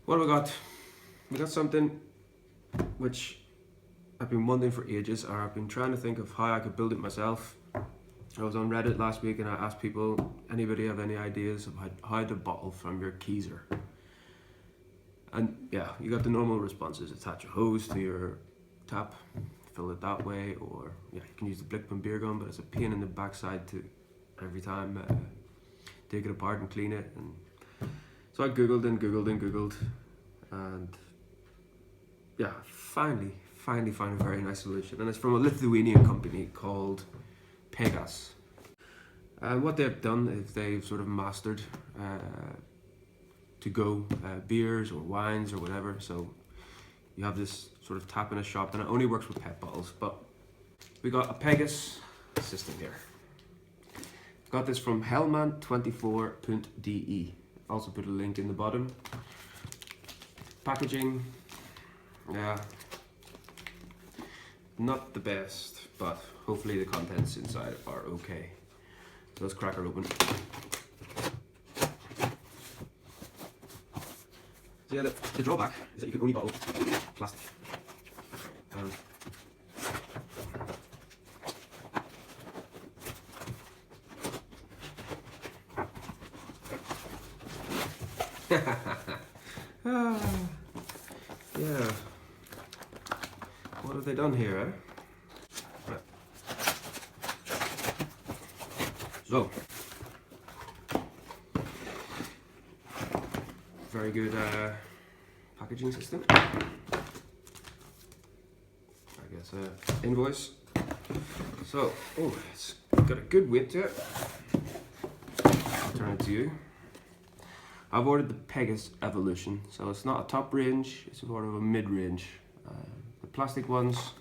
What have we got? We got something which I've been wanting for ages, or I've been trying to think of how I could build it myself. I was on Reddit last week and I asked people, anybody have any ideas of how to bottle from your KEEZER? And yeah, you got the normal responses. Attach a hose to your tap, fill it that way, or yeah, you can use the Blickman beer gun, but it's a pain in the backside to every time take it apart and clean it. And so I googled and googled and googled, and yeah, finally found a very nice solution. And it's from a Lithuanian company called PEGAS. And what they've done is they've sort of mastered to go beers or wines or whatever. So you have this sort of tap in a shop, and it only works with PET bottles. But we got a PEGAS system here. Got this from Hellman24.de. Also put a link in the bottom. Packaging, yeah, not the best, but hopefully the contents inside are okay. So let's crack her open. So yeah, the drawback is that you can only bottle plastic. Yeah. What have they done here, eh? Right. So, very good packaging system. I guess invoice. So, oh, it's got a good weight to it. I'll turn it to you. I've ordered the PEGAS Evolution, so it's not a top range, it's sort of a mid-range. The plastic ones,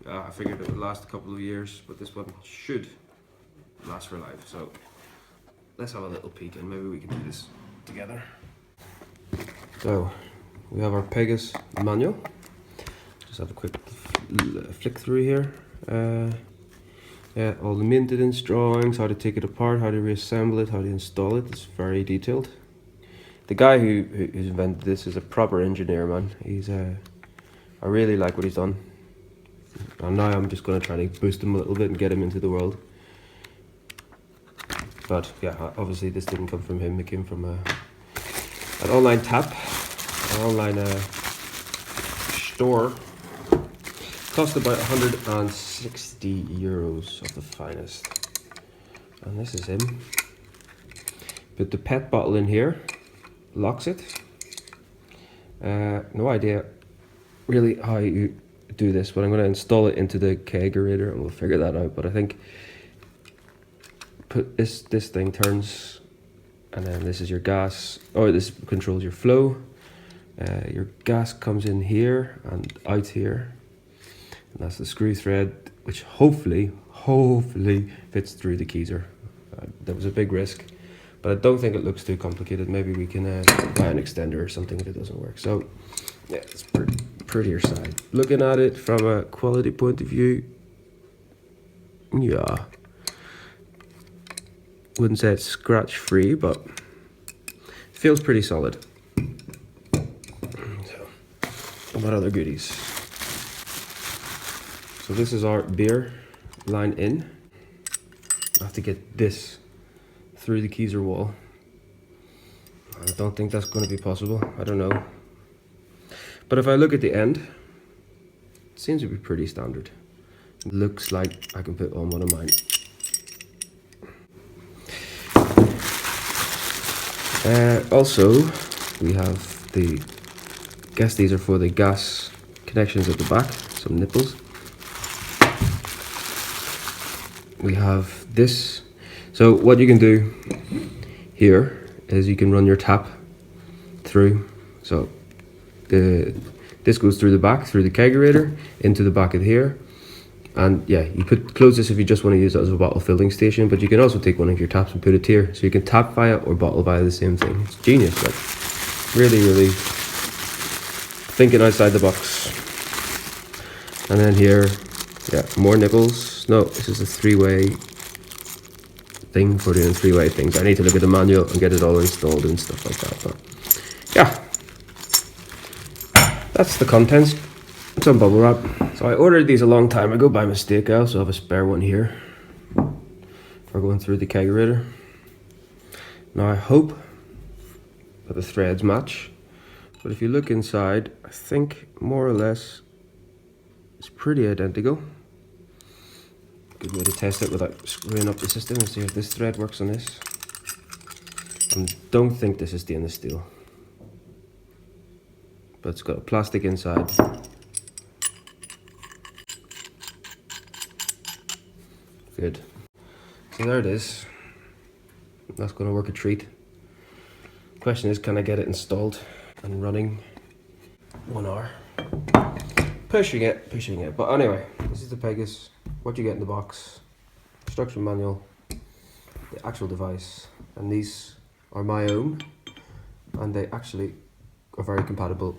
I figured it would last a couple of years, but this one should last for life. So let's have a little peek and maybe we can do this together. So we have our PEGAS manual. Just have a quick flick through here. Yeah, all the maintenance drawings, how to take it apart, how to reassemble it, how to install it. It's very detailed. The guy who's invented this is a proper engineer, man. He's I really like what he's done. And now I'm just going to try to boost him a little bit and get him into the world. But yeah, obviously this didn't come from him. It came from an online tap, an online store. Cost about 160 euros of the finest. And this is him. Put the PET bottle in here. Locks it. No idea really how you do this, but I'm going to install it into the kegerator and we'll figure that out. But I think put this thing turns, and then this is your gas, or this controls your flow. Your gas comes in here and out here, and that's the screw thread, which hopefully fits through the KEEZER. That was a big risk. But I don't think it looks too complicated. Maybe we can buy an extender or something if it doesn't work. So yeah, it's prettier side. Looking at it from a quality point of view, yeah, wouldn't say it's scratch free, but it feels pretty solid. So, what other goodies? So this is our beer line in. I have to get this through the KEEZER wall. I don't think that's going to be possible. I don't know. But if I look at the end, it seems to be pretty standard. It looks like I can put on one of mine. Also, we have the, I guess these are for the gas connections at the back, some nipples. We have this. So what you can do here is you can run your tap through. So this goes through the back, through the kegerator, into the back of here. And yeah, you could close this if you just want to use it as a bottle filling station, but you can also take one of your taps and put it here. So you can tap via or bottle via the same thing. It's genius, like really thinking outside the box. And then here Yeah, more nipples. No, this is a three-way thing for doing three-way things. I need to look at the manual and get it all installed and stuff like that. But yeah, that's the contents. Some bubble wrap. So I ordered these a long time ago by mistake. I also have a spare one here for going through the kegerator. Now I hope that the threads match, but if you look inside, I think more or less it's pretty identical. Good way to test it without screwing up the system and see if this thread works on this. I don't think this is stainless steel, but it's got a plastic inside. Good. So there it is. That's going to work a treat. Question is, can I get it installed and running 1 hour? Pushing it. But anyway, this is the PEGAS. What you get in the box, instruction manual, the actual device, and these are my own, and they actually are very compatible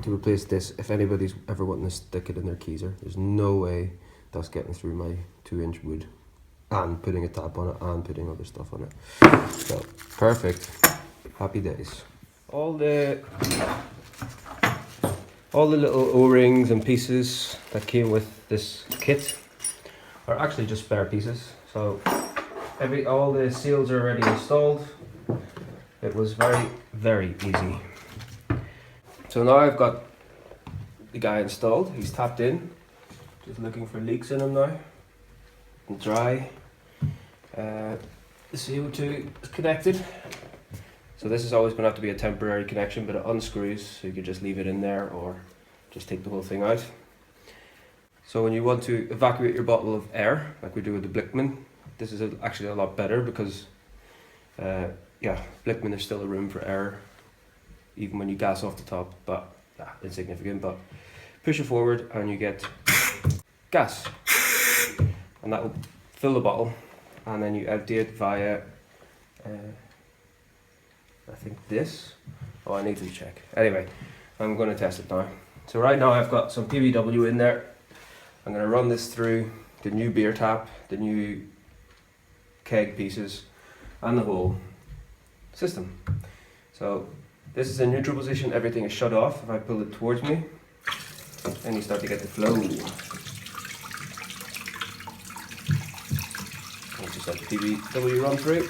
to replace this. If anybody's ever wanting to stick it in their KEEZER, there's no way that's getting through my 2-inch wood and putting a tap on it and putting other stuff on it. So perfect. Happy days. All the little O-rings and pieces that came with this kit are actually just spare pieces. So all the seals are already installed. It was very easy. So now I've got the guy installed. He's tapped in. Just looking for leaks in him now. And dry. The CO2 is connected. So this is always going to have to be a temporary connection, but it unscrews, so you could just leave it in there or just take the whole thing out. So when you want to evacuate your bottle of air, like we do with the Blickman, this is actually a lot better because, yeah, Blickman there's still a room for air, even when you gas off the top, but yeah, insignificant. But push it forward and you get gas, and that will fill the bottle, and then you empty it via. I think this. Oh, I need to check. Anyway, I'm going to test it now. So right now I've got some PEGW in there. I'm going to run this through the new beer tap, the new keg pieces, and the whole system. So this is in neutral position. Everything is shut off. If I pull it towards me, then you start to get the flow. I'll just let the PEGW run through.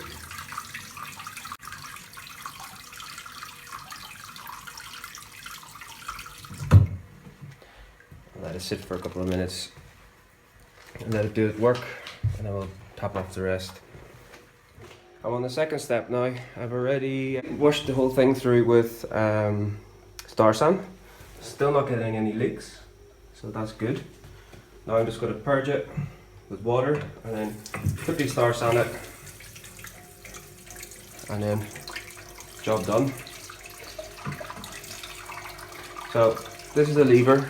Let it sit for a couple of minutes and let it do its work, and then we'll top off the rest. I'm on the second step now. I've already washed the whole thing through with Star San. Still not getting any leaks, so that's good. Now I'm just going to purge it with water and then put the Star San it, and then job done. So this is a lever.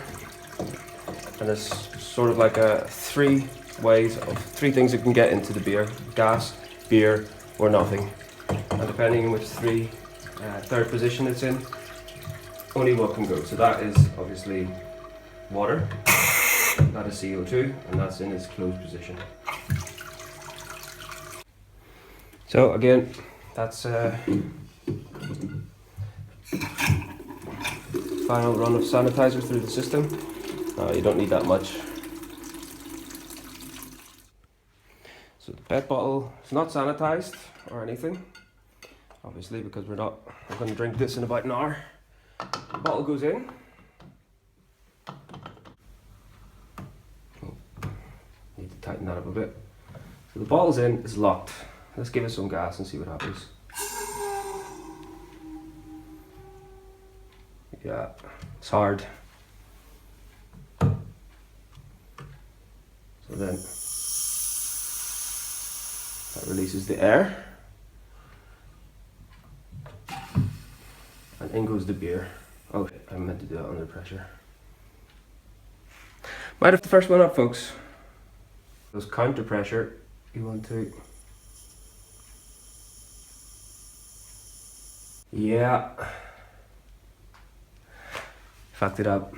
And there's sort of like three things that can get into the beer: gas, beer, or nothing. And depending on which third position it's in, only one can go. So that is obviously water, that is CO2, and that's in its closed position. So again, that's final run of sanitizer through the system. You don't need that much. So the PET bottle is not sanitized or anything, obviously, because we're going to drink this in about an hour. The bottle goes in. Oh, need to tighten that up a bit. So the bottle's in, it's locked. Let's give it some gas and see what happens. Yeah, it's hard. So then that releases the air, and in goes the beer. Oh, I meant to do that under pressure. Might have the first one up, folks. Those counter pressure, you want to. Yeah. Fucked it up.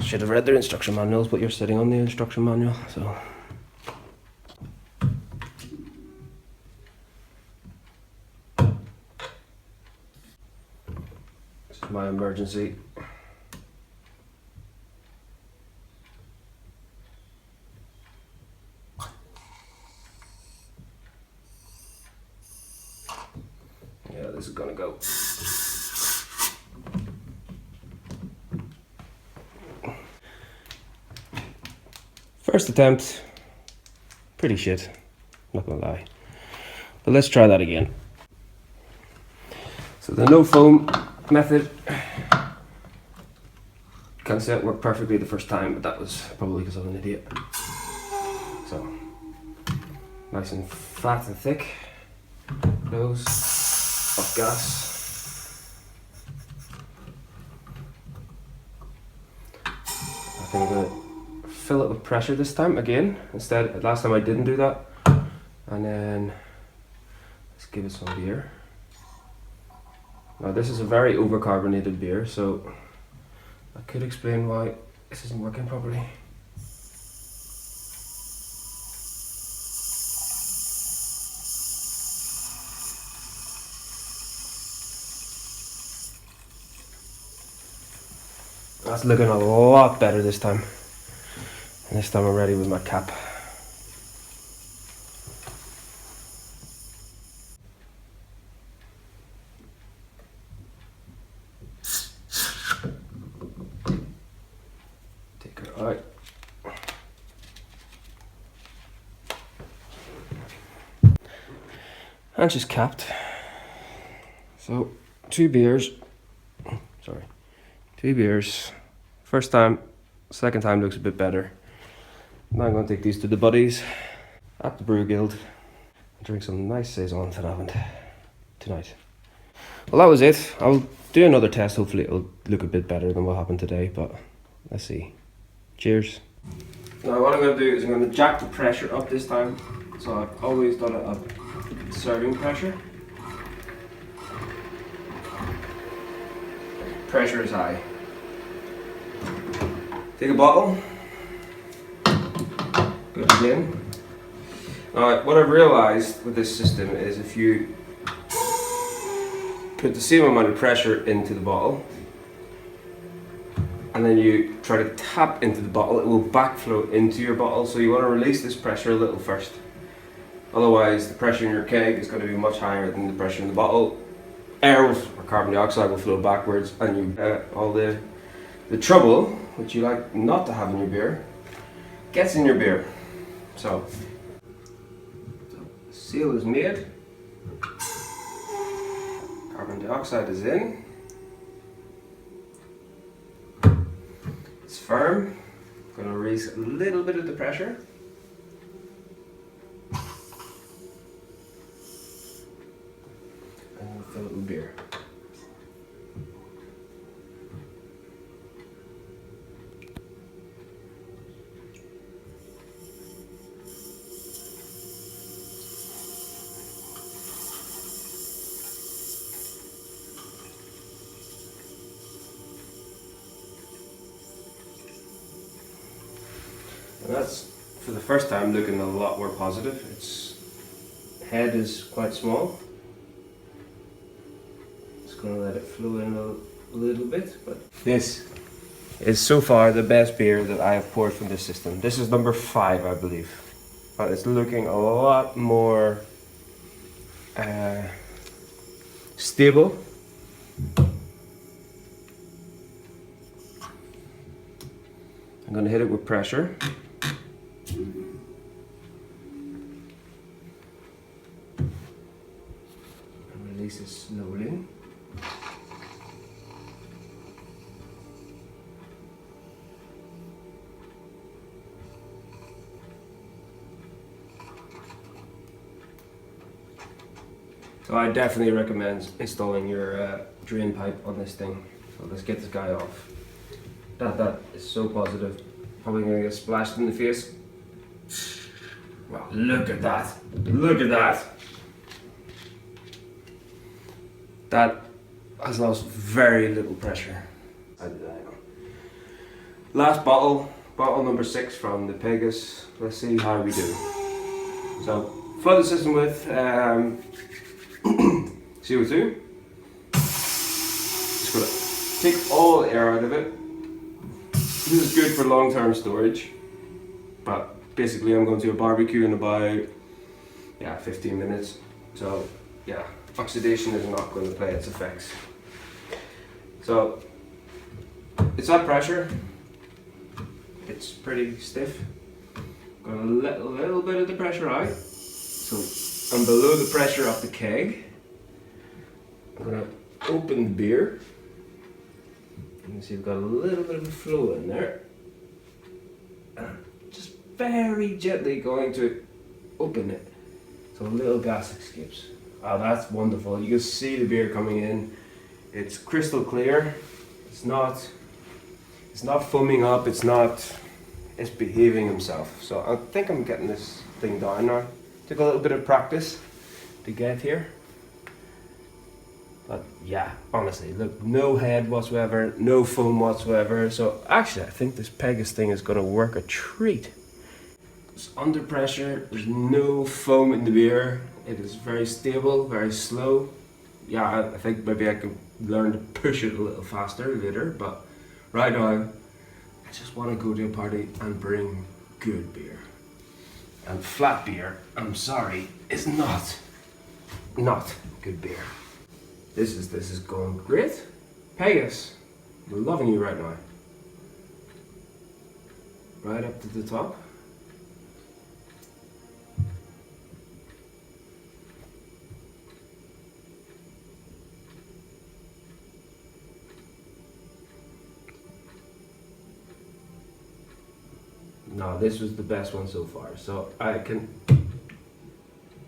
should have read their instruction manuals, but you're sitting on the instruction manual, so. This is my emergency. Yeah, this is gonna go. First attempt, pretty shit, not gonna lie. But let's try that again. So the no foam method, can't say it worked perfectly the first time, but that was probably because I'm an idiot. So, nice and flat and thick, nose, off gas. I think I'm gonna fill it with pressure this time again. Instead, last time I didn't do that. And then let's give it some beer. Now this is a very overcarbonated beer, so I could explain why this isn't working properly. That's looking a lot better this time. And this time I'm ready with my cap. Take her out. And she's capped. So, 2 beers. Sorry. 2 beers. First time, second time looks a bit better. Now I'm going to take these to the buddies at the Brew Guild and drink some nice saison tonight. Well, that was it. I'll do another test. Hopefully it'll look a bit better than what happened today, but let's see. Cheers. Now what I'm going to do is I'm going to jack the pressure up this time. So I've always done it at serving pressure. Pressure is high. Take a bottle. Good again. Now, what I've realized with this system is if you put the same amount of pressure into the bottle and then you try to tap into the bottle, it will backflow into your bottle. So you want to release this pressure a little first. Otherwise, the pressure in your keg is going to be much higher than the pressure in the bottle. Air or carbon dioxide will flow backwards, and you all the trouble, which you like not to have in your beer, gets in your beer. So seal is made, carbon dioxide is in, it's firm, I'm going to release a little bit of the pressure, and we'll fill it with beer. And that's, for the first time, looking a lot more positive. Its head is quite small. Just going to let it flow in a little bit. But this is so far the best beer that I have poured from this system. This is number 5, I believe. But it's looking a lot more stable. I'm going to hit it with pressure. And release it slowly. So I definitely recommend installing your drain pipe on this thing. So let's get this guy off. That is so positive. Probably gonna get splashed in the face. Wow, look at that. Look at that. That has lost very little pressure. Last bottle, bottle number 6 from the PEGAS. Let's see how we do. So, flood the system with CO2. Just gonna take all the air out of it. This is good for long-term storage, but basically I'm going to a barbecue in about 15 minutes. So yeah, oxidation is not going to play its effects. So it's at pressure. It's pretty stiff. Got a little bit of the pressure out. So I'm below the pressure of the keg. I'm gonna open the beer. You can see we've got a little bit of a flow in there. Just very gently going to open it so a little gas escapes. Oh, that's wonderful. You can see the beer coming in. It's crystal clear. It's not foaming up. It's behaving himself. So I think I'm getting this thing down now. Took a little bit of practice to get here. But yeah, honestly, look, no head whatsoever, no foam whatsoever. So actually, I think this PEGAS thing is going to work a treat. It's under pressure, there's no foam in the beer. It is very stable, very slow. Yeah, I think maybe I could learn to push it a little faster later, but right now, I just want to go to a party and bring good beer. And flat beer, I'm sorry, is not good beer. This is going great. PEGAS, we're loving you right now. Right up to the top. No, this was the best one so far. So I can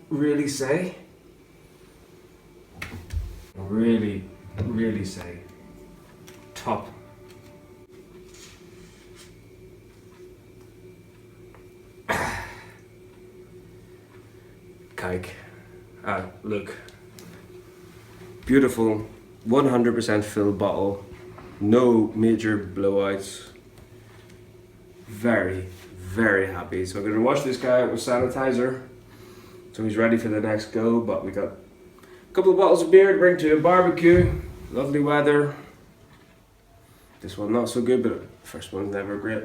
really say, really say, top. Kike. Look. Beautiful, 100% filled bottle. No major blowouts. Very, very happy. So I'm going to wash this guy out with sanitizer so he's ready for the next go. But we got a couple of bottles of beer to bring to a barbecue. Lovely weather. This one not so good, but the first one's never great.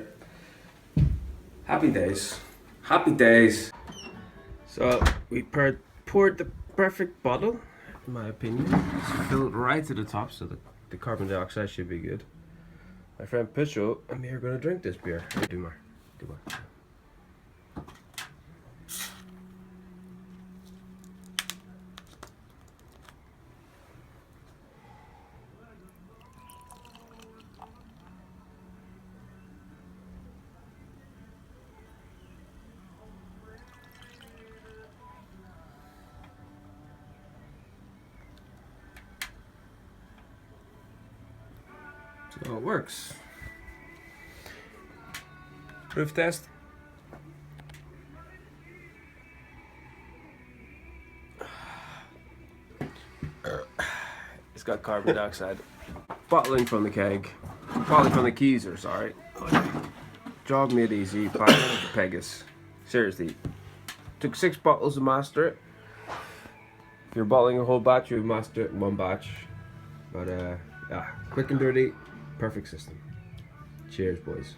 Happy days. Happy days. So we poured the perfect bottle, in my opinion. It's filled right to the top, so the carbon dioxide should be good. My friend Picho and me are going to drink this beer. Hey, do more. So it works. Proof test. It's got carbon dioxide. Bottling from the keg. Bottling from the KEEZER, sorry. Job made easy by PEGAS. Seriously. Took 6 bottles to master it. If you're bottling a whole batch, you would master it in 1 batch. But yeah, quick and dirty. Perfect system. Cheers, boys.